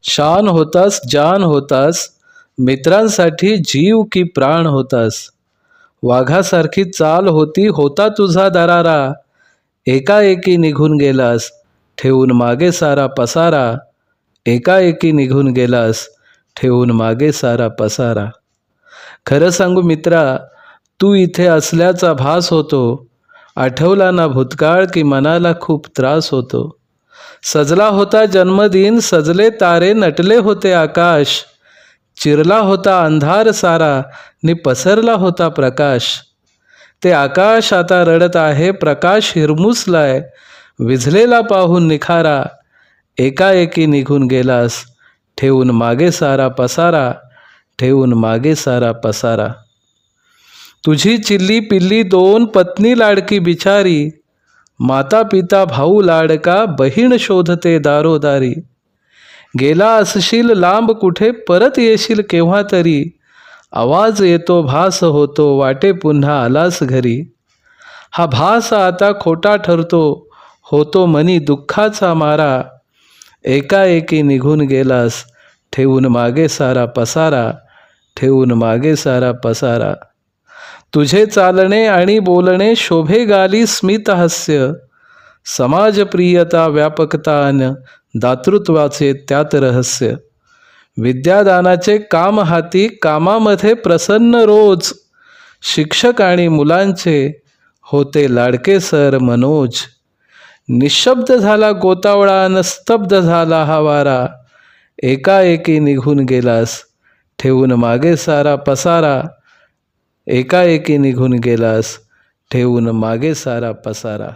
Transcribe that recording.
शान होतास, जान होतास, मित्रांसाठी जीव की प्राण होतास. वाघासारखी चाल होती, होता तुझा दरारा, एकाएकी निघून गेलास, ठेवून मागे सारा पसारा. एकाएकी निघून गेलास, ठेवून मागे सारा पसारा. खरं सांगू मित्रा, तू इथे असल्याचा भास होतो. आठवला ना भूतकाळ की मनाला खूप त्रास होतो. सजला होता जन्मदिन, सजले तारे, नटले होते आकाश. चिरला होता अंधार सारा, नि पसरला होता प्रकाश. ते आकाश आता रडत आहे, प्रकाश हिरमुसलाय, विझलेला पाहून निखारा. एकाएकी निघून गेलास, ठेवून मागे सारा पसारा. ठेवून मागे सारा पसारा. तुझी चिल्ली पिल्ली दोन, पत्नी लाडकी बिचारी. माता पिता भाऊ लाडका, बहीण शोधते दारोदारी. गेला असशील लांब कुठे, परत येशील केव्हा तरी. आवाज येतो भास होतो, वाटे पुन्हा आलास घरी. हा भास आता खोटा ठरतो, होतो मनी दुःखाचा मारा. एकाएकी निघून गेलास, ठेवून मागे सारा पसारा. ठेवून मागे सारा पसारा. तुझे चालणे आणि बोलणे शोभे गाली स्मितहास्य. समाजप्रियता व्यापकता अन दातृत्वाचे त्यात रहस्य. विद्यादानाचे काम हाती, कामामध्ये प्रसन्न रोज. शिक्षक आणि मुलांचे होते लाडके सर मनोज. निशब्द झाला गोतावळा अन स्तब्ध झाला हा वारा. एकाएकी निघून गेलास, ठेवून मागे सारा पसारा. एकाएकी निघून गेलास, ठेवून मागे सारा पसारा.